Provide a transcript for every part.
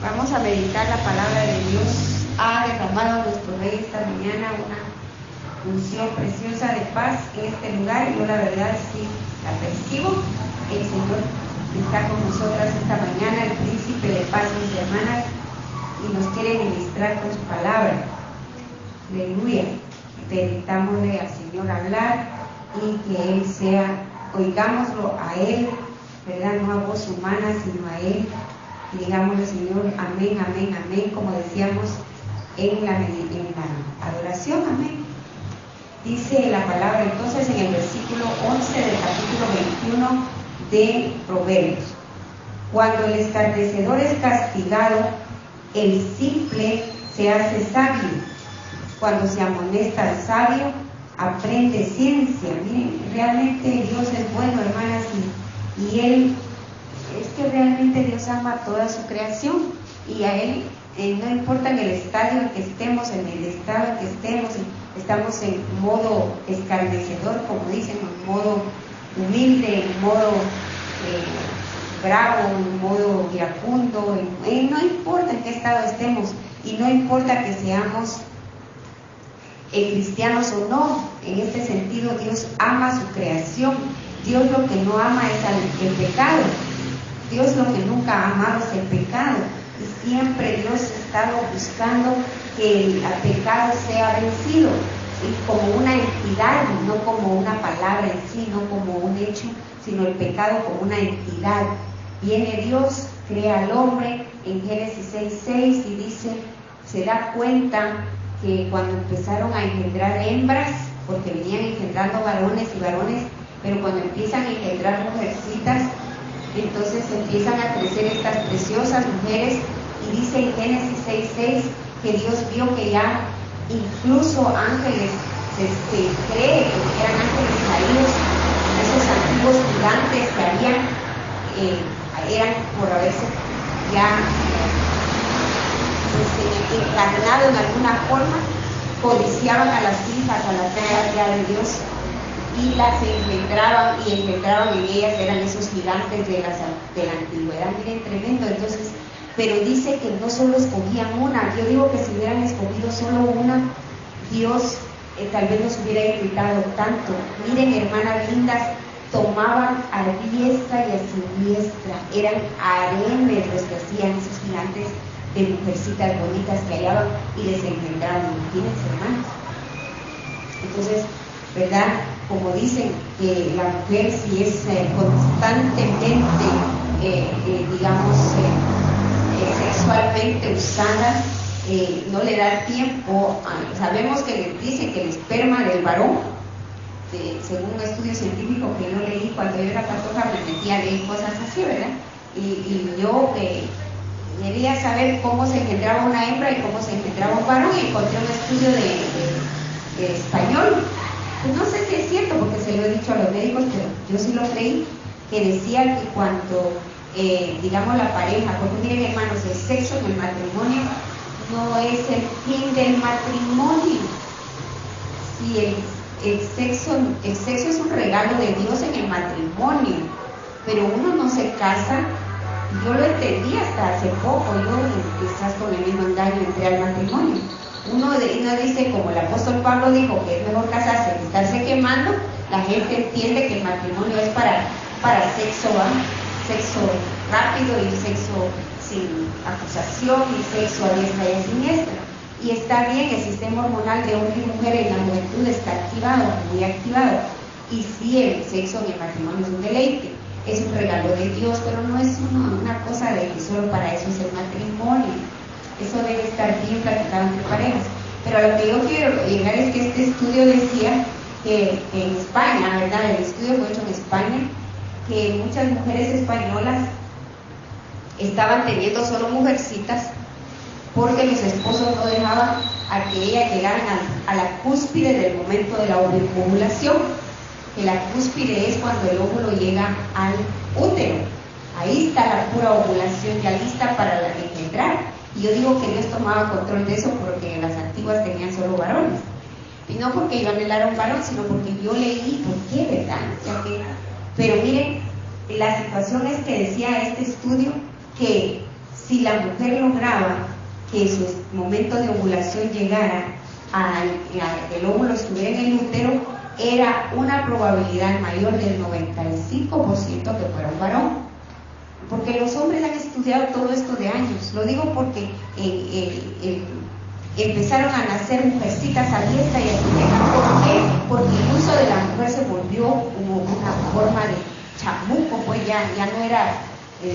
Vamos a meditar la palabra de Dios. Ha derramado nuestro Rey esta mañana una unción preciosa de paz en este lugar. Yo la verdad sí la percibo. El Señor está con nosotras esta mañana, el príncipe de paz, mis hermanas, y nos quiere ministrar con su palabra. Aleluya. Permitámosle al Señor hablar y que Él sea, oigámoslo a Él, ¿verdad? No a voz humana, sino a Él. Y digámosle, Señor, amén, amén, amén, como decíamos en la adoración, amén. Dice la palabra entonces en el versículo 11 del capítulo 21 de Proverbios: cuando el escarnecedor es castigado, el simple se hace sabio. Cuando se amonesta al sabio, aprende ciencia. Miren, realmente Dios es bueno, hermanas, y Él, es que realmente Dios ama toda su creación, y a Él no importa en el estadio en que estemos, en el estado en que estemos, estamos en modo escarnecedor, como dicen, en modo humilde, en modo bravo, en modo iracundo, no importa en qué estado estemos, y no importa que seamos cristianos o no. En este sentido, Dios ama su creación. Dios lo que no ama es el pecado. Dios lo que nunca ha amado es el pecado, y siempre Dios ha estado buscando que el pecado sea vencido, y como una entidad, no como una palabra en sí, no como un hecho, sino el pecado como una entidad. Viene Dios, crea al hombre en Génesis 6:6 y dice, se da cuenta que cuando empezaron a engendrar hembras, porque venían engendrando varones y varones, pero cuando empiezan a engendrar mujercitas, entonces empiezan a crecer estas preciosas mujeres, y dice en Génesis 6:6 que Dios vio que ya incluso ángeles, se cree que eran ángeles caídos, esos antiguos gigantes que habían, eran por haberse ya encarnado en alguna forma, codiciaban a las hijas, a las hijas ya de Dios, y las engendraban, y engendraban en ellas, eran esos gigantes de la antigüedad. Miren, tremendo. Entonces, pero dice que no solo escogían una. Yo digo que si hubieran escogido solo una, Dios tal vez nos hubiera irritado tanto. Miren, hermanas lindas, tomaban a diestra y a siniestra, eran harenes los que hacían esos gigantes de mujercitas bonitas que hallaban y les engendraban. Imagínense, hermanos. Entonces, ¿verdad? Como dicen que la mujer, si es constantemente, sexualmente usada, no le da tiempo. Sabemos que dice que el esperma del varón, según un estudio científico que yo leí cuando yo era patoja, me metía de cosas así, ¿verdad? Y yo quería saber cómo se engendraba una hembra y cómo se engendraba un varón, y encontré un estudio de español. Pues no sé si es cierto, porque se lo he dicho a los médicos, pero yo sí lo creí, que decía que cuando, la pareja, porque miren, hermanos, el sexo en el matrimonio no es el fin del matrimonio. Sí, el sexo es un regalo de Dios en el matrimonio, pero uno no se casa. Yo lo entendí hasta hace poco. Yo quizás con el mismo engaño entré al matrimonio. Uno dice, como el apóstol Pablo dijo, que es mejor casarse que estarse quemando. La gente entiende que el matrimonio es para sexo, sexo rápido, y sexo sin acusación, y sexo a diestra y a siniestra. Y está bien, el sistema hormonal de hombre y mujer en la juventud está activado, muy activado. Y sí, el sexo en el matrimonio es un deleite, es un regalo de Dios, pero no es una cosa de que solo para eso es el matrimonio. Eso debe estar bien platicado entre parejas. Pero a lo que yo quiero llegar es que este estudio decía que en España, ¿verdad? El estudio fue hecho en España, que muchas mujeres españolas estaban teniendo solo mujercitas porque los esposos no dejaban a que ellas llegaran a la cúspide del momento de la ovulación. Que la cúspide es cuando el óvulo llega al útero. Ahí está la pura ovulación ya lista para engendrar. Y yo digo que Dios tomaba control de eso porque las antiguas tenían solo varones. Y no porque yo anhelara un varón, sino porque yo leí por qué, ¿verdad? O sea pero miren, la situación es que decía este estudio que si la mujer lograba que su momento de ovulación llegara a que el óvulo estuviera en el útero, era una probabilidad mayor del 95% que fuera un varón. Porque los hombres han estudiado todo esto de años. Lo digo porque empezaron a nacer mujercitas a diestra y a siniestra. ¿Por qué? Porque el uso de la mujer se volvió como una forma de chamuco, pues ya no era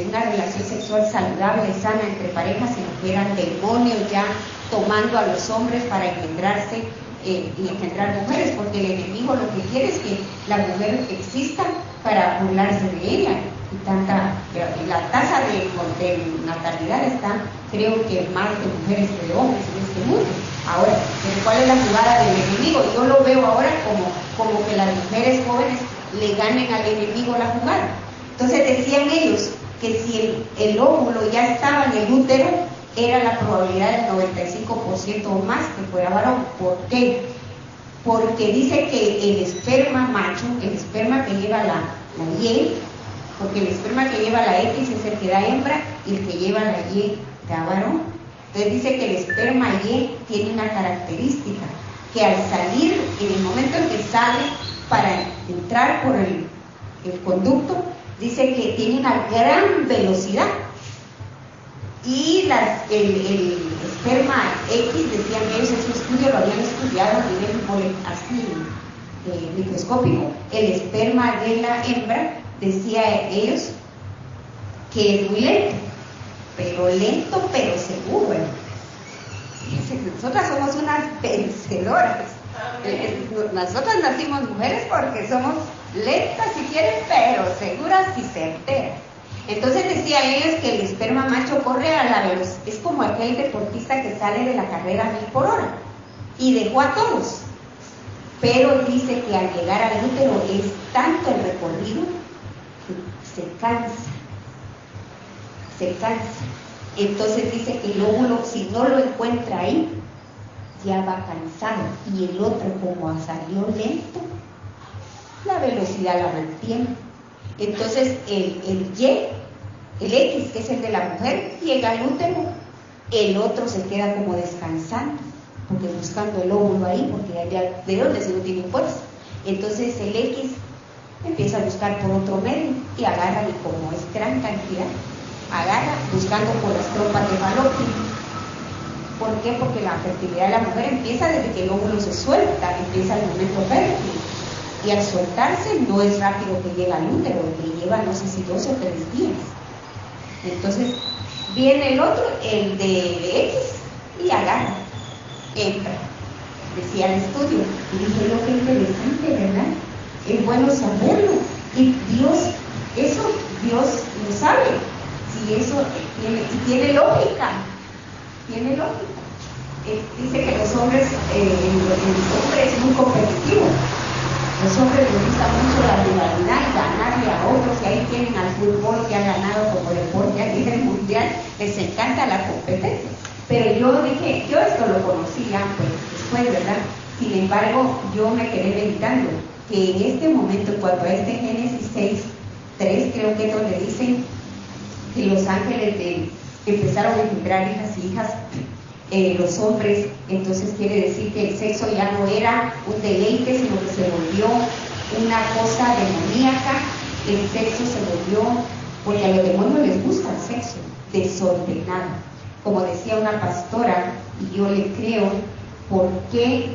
una relación sexual saludable, sana entre parejas, sino que eran demonios ya tomando a los hombres para engendrarse y engendrar mujeres, porque el enemigo lo que quiere es que la mujer exista para burlarse de ella. Y la tasa de natalidad está, creo que más de mujeres que de hombres en este mundo. Ahora, ¿cuál es la jugada del enemigo? Yo lo veo ahora como que las mujeres jóvenes le ganen al enemigo la jugada. Entonces decían ellos que si el óvulo ya estaba en el útero, era la probabilidad del 95% o más que fuera varón. ¿Por qué? Porque dice que el esperma macho, el esperma que lleva la Y, porque el esperma que lleva la X es el que da hembra y el que lleva la Y da varón. Entonces dice que el esperma Y tiene una característica, que al salir, en el momento en que sale para entrar por el conducto, dice que tiene una gran velocidad. Y el esperma X, decían ellos en su estudio, lo habían estudiado a nivel así microscópico. El esperma de la hembra, decía ellos, que es muy lento pero seguro. Nosotras somos unas vencedoras. Nosotras nacimos mujeres porque somos lentas si quieren, pero seguras y certeras. Entonces decía ellos que el esperma macho corre a la velocidad, es como aquel deportista que sale de la carrera a 1000 por hora y dejó a todos, pero dice que al llegar al útero es tanto el recorrido que se cansa. Entonces dice que el óvulo, si no lo encuentra ahí, ya va cansado, y el otro, como salió lento, la velocidad la mantiene. Entonces el X, que es el de la mujer, llega al útero, el otro se queda como descansando, porque buscando el óvulo ahí, porque de dónde se no tiene fuerza. Entonces el X empieza a buscar por otro medio y agarra, y como es gran cantidad, agarra buscando por las trompas de Falopio. ¿Por qué? Porque la fertilidad de la mujer empieza desde que el óvulo se suelta, empieza el momento fértil. Y al soltarse no es rápido que llega al útero, que lleva no sé si 12 o 3 días. Entonces viene el otro, el de X, y agarra, entra. Decía el estudio, y dije yo, qué interesante, ¿verdad? Es bueno saberlo. Y Dios lo sabe. Si eso tiene lógica. Dice que los hombres, el hombre es muy competitivo. Los hombres les gusta mucho la rivalidad y ganarle a otros, y ahí tienen al fútbol que ha ganado como deporte a nivel mundial, les encanta la competencia. Pero yo dije, yo esto lo conocía pues después, ¿verdad? Sin embargo, yo me quedé meditando que en este momento, cuando a este Génesis 6:3, creo que es donde dicen que los ángeles empezaron a engendrar hijas, los hombres, entonces quiere decir que el sexo ya no era un deleite, sino que se volvió una cosa demoníaca. El sexo se volvió, porque a los demonios les gusta el sexo desordenado. Como decía una pastora, y yo le creo, porque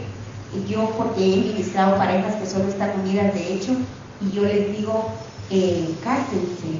he ministrado parejas que solo están unidas de hecho, y yo les digo, cásense,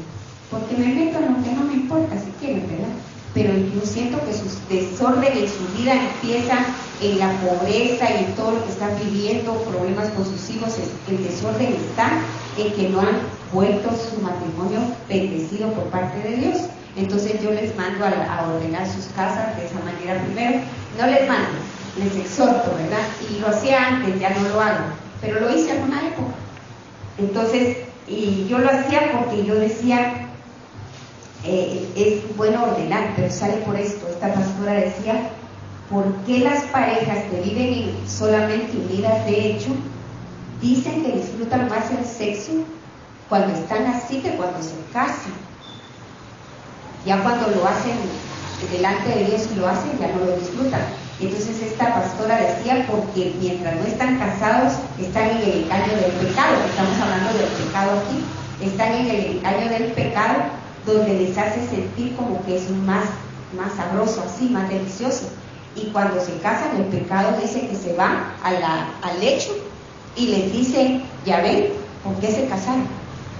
porque me meto en lo que no me importa si quieren, ¿verdad? Pero yo siento que su desorden en su vida empieza en la pobreza y en todo lo que están viviendo, problemas con sus hijos. El desorden está en que no han vuelto su matrimonio bendecido por parte de Dios. Entonces yo les mando a ordenar sus casas de esa manera primero. No les mando, les exhorto, ¿verdad? Y lo hacía antes, ya no lo hago, pero lo hice en una época. Entonces, y yo lo hacía porque yo decía, es bueno ordenar, pero sale por esto. Esta pastora decía, ¿por qué las parejas que viven solamente unidas de hecho dicen que disfrutan más el sexo cuando están así que cuando se casan? Ya cuando lo hacen delante de Dios y lo hacen, ya no lo disfrutan. Entonces esta pastora decía, porque mientras no están casados, están en el engaño del pecado. Estamos hablando del pecado aquí. Están en el engaño del pecado, donde les hace sentir como que es más sabroso, así, más delicioso. Y cuando se casan, el pecado dice que se va al lecho y les dice, ya ven, ¿por qué se casaron?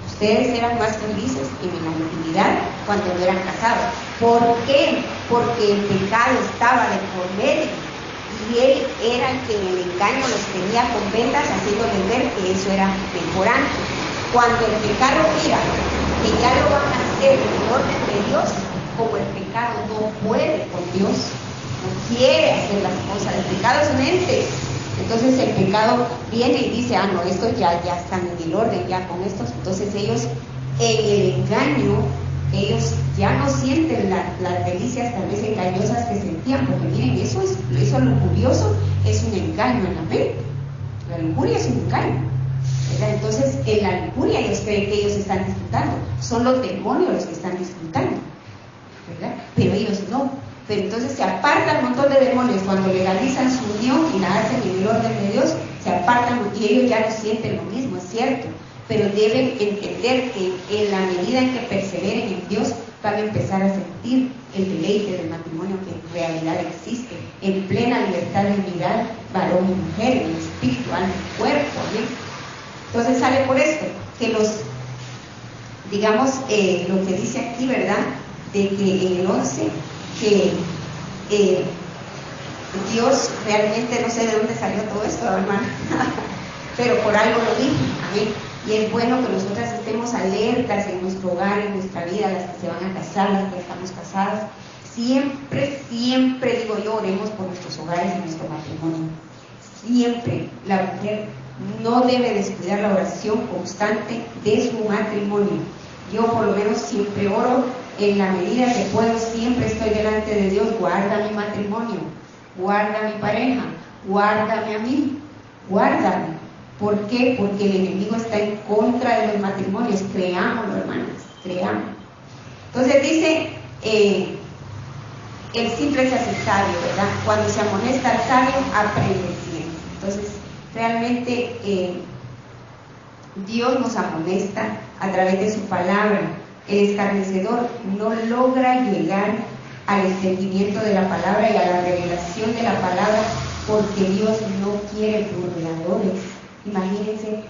Ustedes eran más felices en la intimidad cuando no eran casados. ¿Por qué? Porque el pecado estaba de por medio y él era el que en el engaño los tenía con vendas, haciéndoles ver que eso era mejorante. Cuando el pecado mira que ya lo van a hacer en el orden de Dios, como el pecado no puede con Dios, no quiere hacer las cosas, el pecado es mente. Entonces el pecado viene y dice, no, estos ya están en el orden, ya con estos. Entonces ellos, en el engaño, ellos ya no sienten las delicias tal vez engañosas que sentían, porque miren, eso lujurioso es un engaño en la mente. La lujuria es un engaño, ¿verdad? Entonces en la lujuria ellos creen que ellos están disfrutando, son los demonios los que están disfrutando, ¿verdad? Pero ellos no. Pero entonces se apartan un montón de demonios cuando legalizan su unión y la hacen en el orden de Dios, se apartan y ellos ya no sienten lo mismo, es cierto, pero deben entender que en la medida en que perseveren en Dios van a empezar a sentir el deleite del matrimonio que en realidad existe, en plena libertad de unidad, varón y mujer, en el espíritu, alma y cuerpo, ¿sí? Entonces sale por esto, que digamos, lo que dice aquí, ¿verdad? De que en el 11, que Dios realmente, no sé de dónde salió todo esto, hermano, pero por algo lo dijo, amén. Y es bueno que nosotras estemos alertas en nuestro hogar, en nuestra vida, las que se van a casar, las que estamos casadas. Siempre, digo yo, oremos por nuestros hogares y nuestro matrimonio. Siempre la mujer no debe descuidar la oración constante de su matrimonio. Yo por lo menos siempre oro, en la medida que puedo, siempre estoy delante de Dios. Guarda mi matrimonio, guarda mi pareja, guárdame a mí, guárdame. ¿Por qué? Porque el enemigo está en contra de los matrimonios. Creámoslo, hermanas, creamos. Entonces dice, el simple se hace sabio, ¿verdad? Cuando se amonesta al sabio, aprende ciencia. Entonces, realmente Dios nos amonesta a través de su palabra. El escarnecedor no logra llegar al entendimiento de la palabra y a la revelación de la palabra, porque Dios no quiere burladores. Imagínense,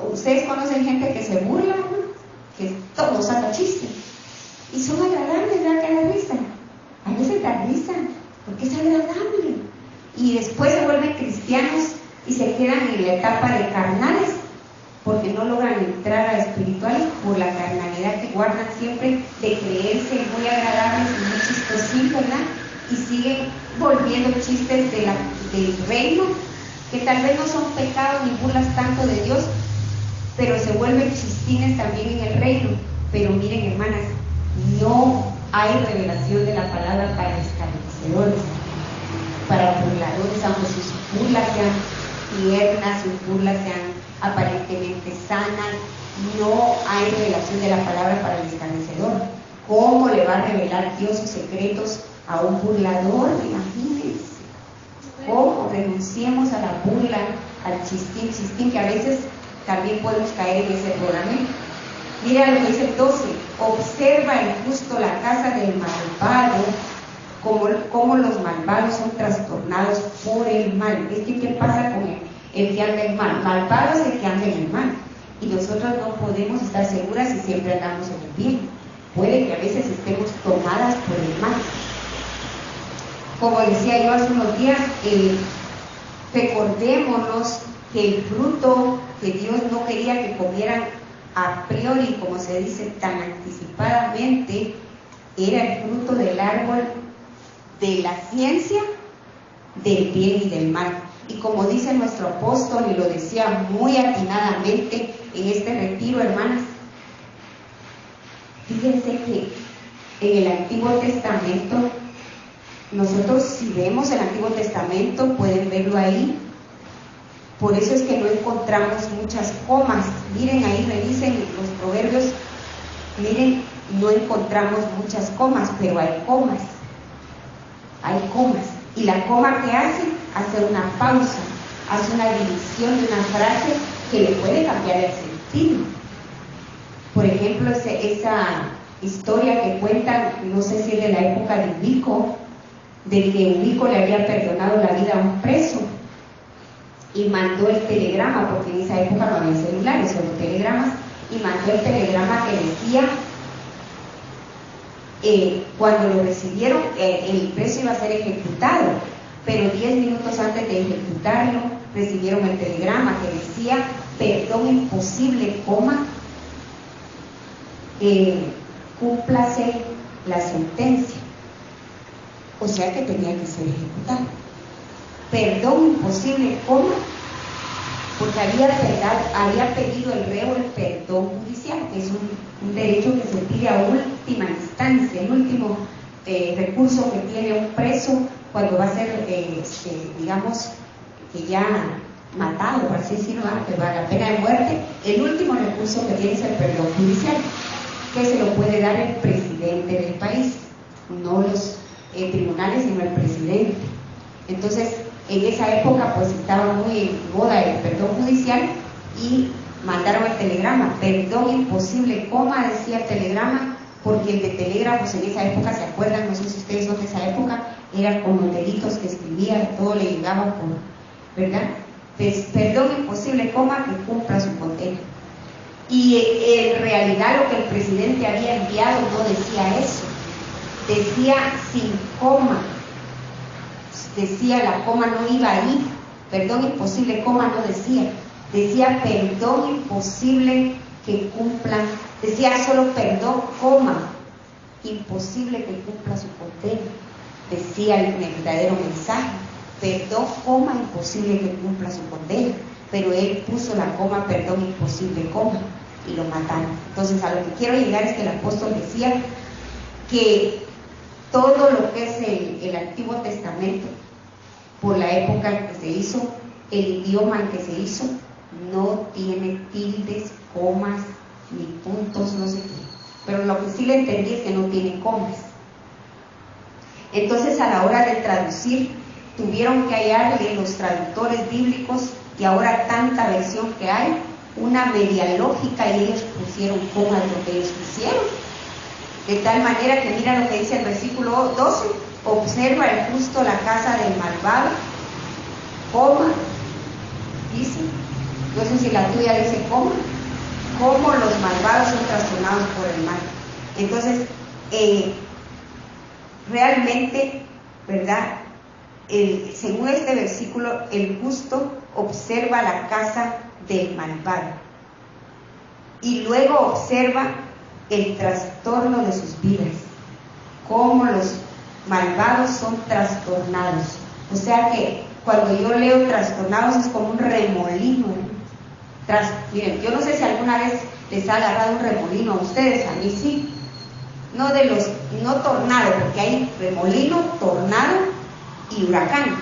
ustedes conocen gente que se burla, ¿no? Que todo saca chiste y son agradables, ¿verdad? Que da risa, a veces da risa porque es agradable, y después se vuelven cristianos y se quedan en la etapa de carnales porque no logran entrar a espirituales por la carnalidad que guardan siempre de creerse muy agradables y muy chistosín, ¿verdad? Y siguen volviendo chistes del reino, que tal vez no son pecados ni burlas tanto de Dios, pero se vuelven chistines también en el reino. Pero miren, hermanas, no hay revelación de la palabra para escarnecedores, para burladores, aunque sus burlas sean tiernas, sus burlas sean aparentemente sanas, no hay revelación de la palabra para el escarnecedor. ¿Cómo le va a revelar Dios sus secretos a un burlador? Imagínense. ¿Cómo? Renunciemos a la burla, al chistín, que a veces también podemos caer en ese programa. Mira lo que dice el 12: observa el justo la casa del malvado, como los malvados son trastornados por el mal. Es que, ¿qué pasa con el que anda en el mal? Malvado es el que anda en el mal, y nosotros no podemos estar seguras si siempre andamos en el bien. Puede que a veces estemos tomadas por el mal. Como decía yo hace unos días, recordémonos que el fruto que Dios no quería que comieran a priori, como se dice tan anticipadamente, era el fruto del árbol de la ciencia, del bien y del mal. Y como dice nuestro apóstol, y lo decía muy atinadamente en este retiro, hermanas, fíjense que en el Antiguo Testamento, nosotros si vemos el Antiguo Testamento, pueden verlo ahí. Por eso es que no encontramos muchas comas. Miren ahí, revisen los proverbios. Miren, no encontramos muchas comas, pero hay comas. hay comas. Y la coma que hace una pausa, hace una división de una frase que le puede cambiar el sentido. Por ejemplo, esa historia que cuentan, no sé si es de la época de Ubico, de que Ubico le había perdonado la vida a un preso y mandó el telegrama, porque en esa época no había celulares, solo telegramas, y mandó el telegrama que decía, cuando lo recibieron, el preso iba a ser ejecutado, pero 10 minutos antes de ejecutarlo, recibieron el telegrama que decía, perdón imposible, coma, cúmplase la sentencia. O sea que tenía que ser ejecutado. Perdón imposible, coma, porque había pedido el reo el perdón judicial, que es un derecho que se pide a última instancia, el último recurso que tiene un preso cuando va a ser, digamos, que ya matado, por así decirlo, que va a la pena de muerte. El último recurso que tiene es el perdón judicial, que se lo puede dar el presidente del país, no los tribunales, sino el presidente. Entonces, en esa época pues estaba muy en moda el perdón judicial y mandaron el telegrama, perdón imposible, coma, decía el telegrama, porque el de telégrafos en esa época, ¿se acuerdan? No sé si ustedes son de esa época, eran con los deditos que escribían, todo le llegaba por, ¿verdad? Pues, perdón imposible, coma, que cumpla su condena. Y en realidad lo que el presidente había enviado no decía eso, decía sin coma. Decía la coma no iba ahí, perdón imposible, coma no decía, decía perdón imposible que cumpla, decía solo perdón, coma, imposible que cumpla su condena, decía el verdadero mensaje, perdón, coma, imposible que cumpla su condena, pero él puso la coma, perdón imposible, coma, y lo mataron. Entonces a lo que quiero llegar es que el apóstol decía que todo lo que es el Antiguo Testamento, por la época en que se hizo, el idioma en que se hizo, no tiene tildes, comas, ni puntos, no sé qué. Pero lo que sí le entendí es que no tiene comas. Entonces, a la hora de traducir, tuvieron que hallarle los traductores bíblicos, y ahora tanta versión que hay, una media lógica, y ellos pusieron comas lo que ellos quisieron. De tal manera que mira lo que dice el versículo 12, observa el justo la casa del malvado, coma, dice, no sé si la tuya dice coma, cómo los malvados son trastornados por el mal. Entonces, realmente, ¿verdad? Según este versículo, el justo observa la casa del malvado y luego observa el trastorno de sus vidas, cómo los malvados son trastornados. O sea que cuando yo leo trastornados es como un remolino. Miren, yo no sé si alguna vez les ha agarrado un remolino a ustedes, a mí sí. No tornado, porque hay remolino, tornado y huracán.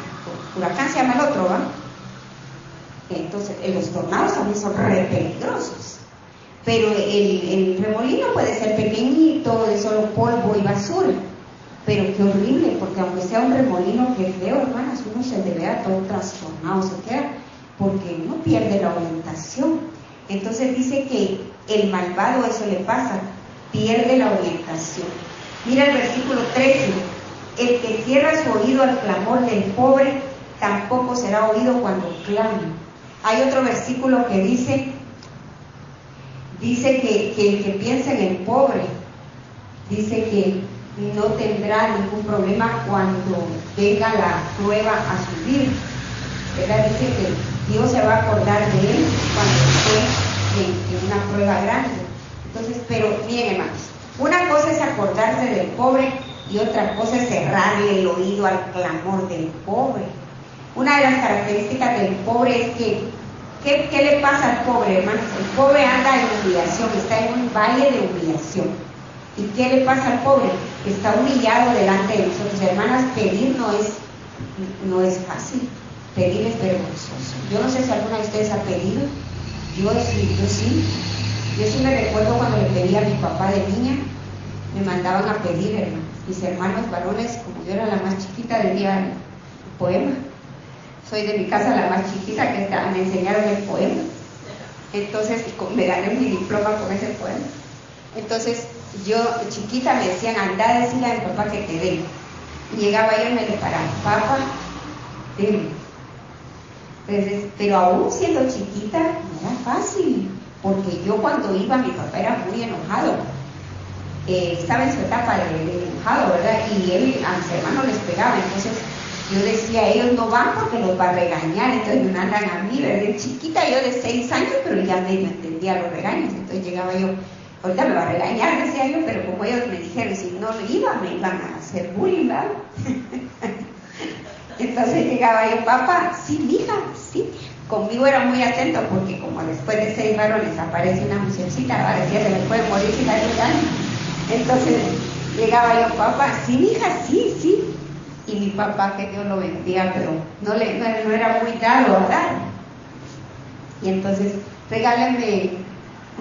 Huracán se llama el otro, ¿va? Entonces, los tornados también son re peligrosos. Pero el remolino puede ser pequeñito, de solo polvo y basura. Pero qué horrible, porque aunque sea un remolino, qué feo, hermanas, uno se le vea todo trastornado, se queda, porque uno pierde la orientación. Entonces dice que el malvado eso le pasa, pierde la orientación. Mira el versículo 13, el que cierra su oído al clamor del pobre, tampoco será oído cuando clame. Hay otro versículo que dice que el que piensa en el pobre, dice que no tendrá ningún problema cuando venga la prueba a su vida, ¿verdad? Dice que Dios se va a acordar de él cuando esté en una prueba grande. Entonces, pero miren, hermanos, una cosa es acordarse del pobre y otra cosa es cerrarle el oído al clamor del pobre. Una de las características del pobre es que ¿qué le pasa al pobre, hermanos? El pobre anda en humillación, está en un valle de humillación. ¿Y qué le pasa al pobre? Está humillado delante de nosotros. Hermanas, pedir no es fácil, pedir es vergonzoso. Yo no sé si alguna de ustedes ha pedido, yo sí me recuerdo cuando le pedí a mi papá de niña, me mandaban a pedir, hermanos. Mis hermanos varones, como yo era la más chiquita, chiquita decía el poema. Soy de mi casa la más chiquita que me enseñaron el poema. Entonces me gané mi diploma con ese poema. Entonces yo chiquita me decían, anda a decirle a mi papá que te dé. Y llegaba yo y me le paraba, papá, deme. Entonces, pero aún siendo chiquita no era fácil, porque yo cuando iba mi papá era muy enojado. Estaba en su etapa de enojado, ¿verdad? Y él a mis hermanos les pegaba. Entonces yo decía, ellos no van porque los va a regañar, entonces me mandan a mí, ¿verdad? Chiquita yo de 6 años, pero ya medio entendía los regaños. Entonces llegaba yo, ahorita me va a regañar, decía yo, pero como ellos me dijeron, si no iba, me iban a hacer bullying, ¿verdad? Entonces llegaba yo, papá, sí, mija, sí. Conmigo era muy atento porque como después de 6 varones aparece una muchachita, ahora decía, se me puede morir si la regaño. Entonces llegaba yo, papá, sí, mija, sí, sí. Y mi papá, que Dios lo bendiga, pero no era muy dado a dar. Y entonces, regálenme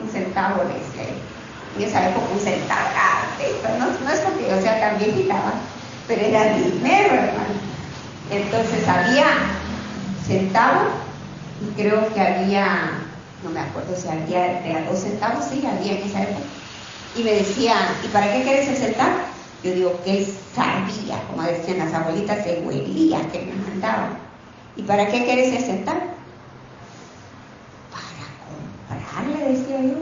un centavo, le decía. En esa época un centavo, no es porque yo sea tan viejita, pero era dinero, hermano. Entonces había centavo y creo que había, no me acuerdo si había de a 2 centavos, sí, había en esa época. Y me decía, ¿y para qué quieres el centavo? Yo digo que él sabía, como decían las abuelitas, se huelía que me mandaban. ¿Y para qué quieres el centavo? Para comprarle, decía yo.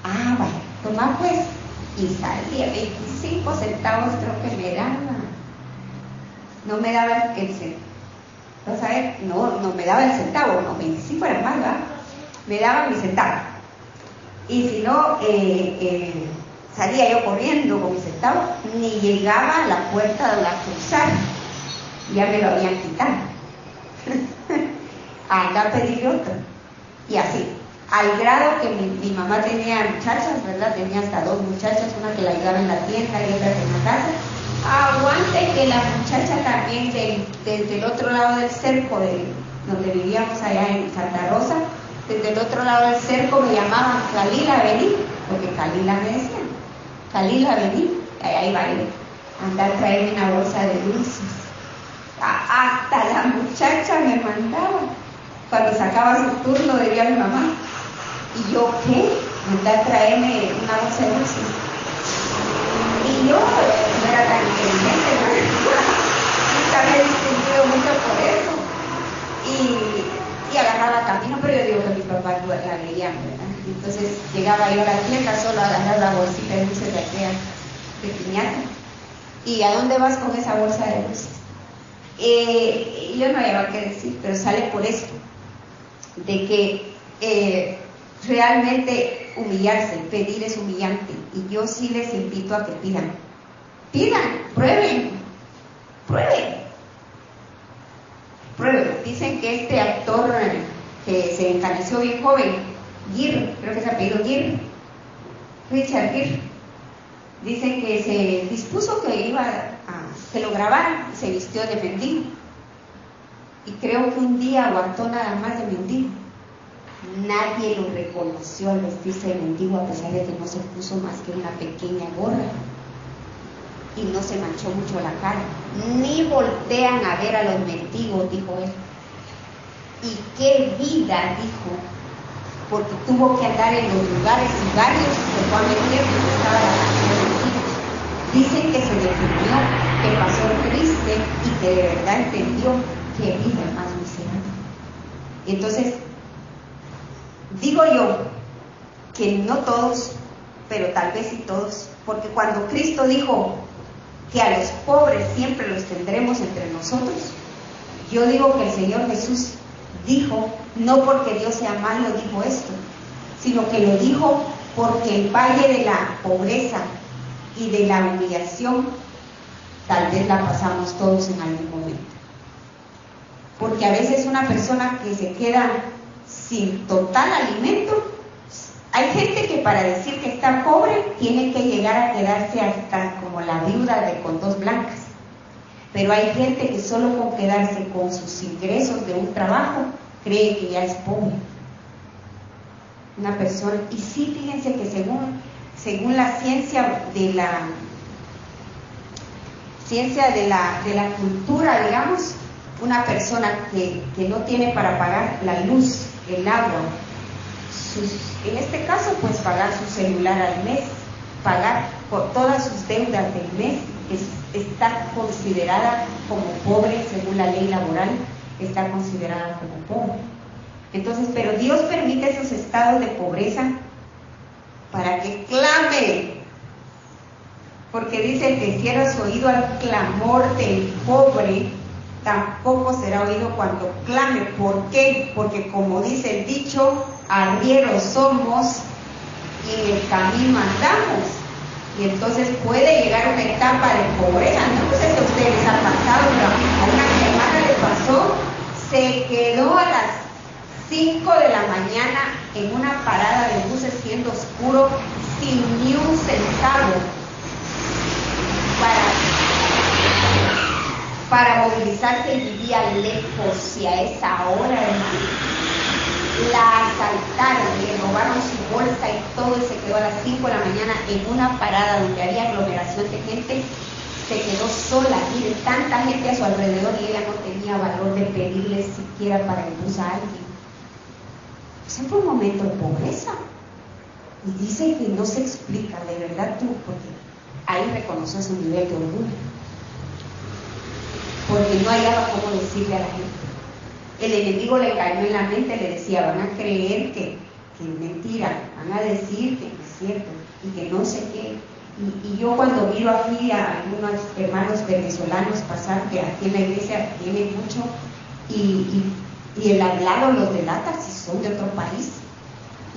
Ah, bueno, toma pues. Y salía 25 centavos creo que me daba. No me daba el centavo. No me daba el centavo, no, 25 era más, ¿verdad? Me daba mi centavo. Y si no, salía yo corriendo con mi centavo, ni llegaba a la puerta de la cruzada, ya me lo habían quitado. Anda a pedirle otro. Y así, al grado que mi mamá tenía muchachas, ¿verdad? Tenía hasta 2 muchachas, una que la ayudaba en la tienda y otra en la casa. Aguante que la muchacha también desde el otro lado del cerco, donde vivíamos allá en Santa Rosa, desde el otro lado del cerco me llamaban Calila, vení, porque Calila me decían, Calila, vení, ahí va yo, andar a traerme una bolsa de dulces. Hasta la muchacha me mandaba, cuando sacaba su turno diría mi mamá, ¿y yo qué? Andar a traerme una bolsa de dulces. Y yo no era tan inteligente, ¿no? Nunca había distinguido mucho por eso. Y agarraba camino, pero yo digo que mis papás la veían, ¿verdad? Entonces llegaba yo a la tienda solo a agarrar la bolsita de dulces de aquella de piñata. ¿Y a dónde vas con esa bolsa de dulces? Yo no había qué decir, pero sale por esto, de que realmente humillarse, pedir es humillante. Y yo sí les invito a que pidan, prueben. Dicen que este actor que se encaneció bien joven, Gere, creo que se apellido Gere, Richard Gere, dicen que se dispuso que que lo grabaran y se vistió de mendigo. Y creo que un día aguantó nada más de mendigo. Nadie lo reconoció al vestirse de mendigo, a pesar de que no se puso más que una pequeña gorra y no se manchó mucho la cara. Ni voltean a ver a los mendigos, dijo él. Y qué vida, dijo, porque tuvo que andar en los lugares y barrios que fue a meter porque estaba la cantidad de mendigos. Dicen que se definió, que pasó triste y que de verdad entendió qué vida más miserable. Y entonces, digo yo que no todos, pero tal vez sí todos, porque cuando Cristo dijo que a los pobres siempre los tendremos entre nosotros, yo digo que el Señor Jesús dijo, no porque Dios sea malo dijo esto, sino que lo dijo porque el valle de la pobreza y de la humillación tal vez la pasamos todos en algún momento. Porque a veces una persona que se queda sin total alimento, hay gente que para decir que está pobre tiene que llegar a quedarse hasta como la viuda con 2 blancas. Pero hay gente que solo con quedarse con sus ingresos de un trabajo cree que ya es pobre. Una persona, y sí, fíjense que según la ciencia ciencia de la cultura, digamos, una persona que no tiene para pagar la luz, el agua, en este caso, pues pagar su celular al mes, pagar por todas sus deudas del mes, está considerada como pobre según la ley laboral, está considerada como pobre. Entonces, pero Dios permite esos estados de pobreza para que clame, porque dice que cierra su oído al clamor del pobre, tampoco será oído cuando clame. ¿Por qué? Porque como dice el dicho, arrieros somos y en el camino andamos. Y entonces puede llegar una etapa de pobreza. No sé si a ustedes les ha pasado, pero a una hermana le pasó, se quedó a las 5 de la mañana en una parada de buses siendo oscuro, sin ni un centavo para movilizarse, y vivía lejos, y a esa hora, hermano, la asaltaron, le robaron su bolsa y todo, y se quedó a las 5 de la mañana en una parada donde había aglomeración de gente. Se quedó sola, y de tanta gente a su alrededor, y ella no tenía valor de pedirle siquiera para el bus a alguien. Ese fue un momento de pobreza, y dice que no se explica, de verdad tú, porque ahí reconoció su nivel de orgullo, porque no hallaba cómo decirle a la gente. El enemigo le cayó en la mente, le decía, van a creer que es mentira, van a decir que no es cierto, y que no sé qué. Y yo cuando miro aquí a algunos hermanos venezolanos pasar, que aquí en la iglesia vienen mucho, y el hablado los delata si son de otro país,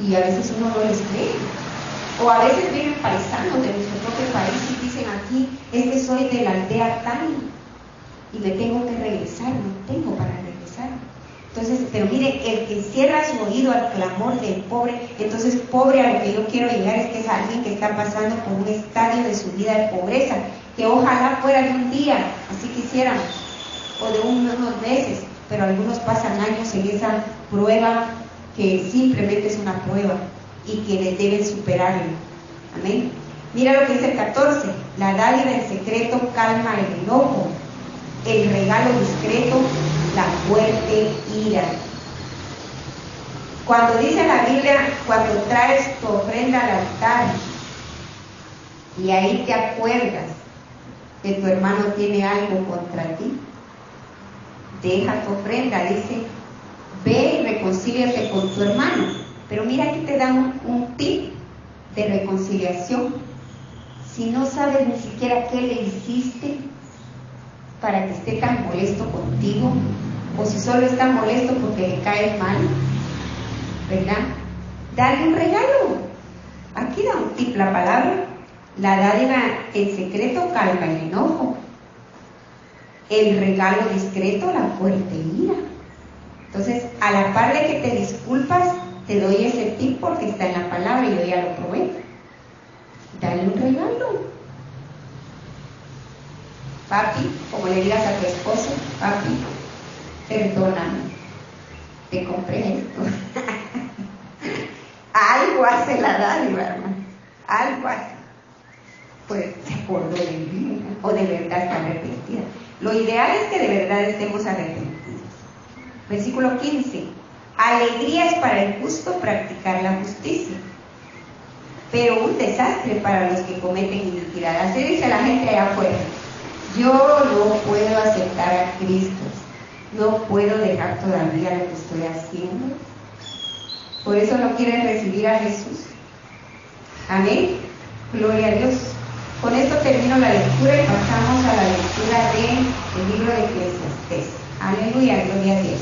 y a veces uno no les cree. O a veces vienen paisanos de nuestro propio país y dicen aquí, es que soy de la aldea tal, y me tengo que regresar, no tengo para regresar. Entonces, pero mire, el que cierra su oído al clamor del pobre, entonces pobre a lo que yo quiero llegar es que es alguien que está pasando por un estadio de su vida de pobreza, que ojalá fuera de un día, así quisiéramos, o de unos meses, pero algunos pasan años en esa prueba que simplemente es una prueba y que les deben superarlo. Amén. Mira lo que dice el 14, la dádiva en secreto calma el enojo, el regalo discreto la fuerte ira. Cuando dice la Biblia, cuando traes tu ofrenda al altar y ahí te acuerdas que tu hermano tiene algo contra ti, deja tu ofrenda, dice, ve y reconcíliate con tu hermano. Pero mira, aquí te dan un tip de reconciliación. Si no sabes ni siquiera qué le hiciste para que esté tan molesto contigo, o si solo está molesto porque le caes mal, ¿verdad? Dale un regalo. Aquí da un tip la palabra. La dádiva en secreto calma el enojo, el regalo discreto la fuerte ira. Entonces, a la par de que te disculpas, te doy ese tip porque está en la palabra y yo ya lo probé. Dale un regalo. Papi, como le digas a tu esposo, papi, perdóname, te compré esto. Algo hace la dádiva, hermano, algo hace. Pues se acordó de mí, o de verdad está arrepentida. Lo ideal es que de verdad estemos arrepentidos. Versículo 15. Alegría es para el justo practicar la justicia, pero un desastre para los que cometen iniquidad. Así dice la gente allá afuera. Yo no puedo aceptar a Cristo, no puedo dejar todavía lo que estoy haciendo. Por eso no quieren recibir a Jesús. Amén. Gloria a Dios. Con esto termino la lectura y pasamos a la lectura del libro de Eclesiastés. Aleluya, gloria a Dios.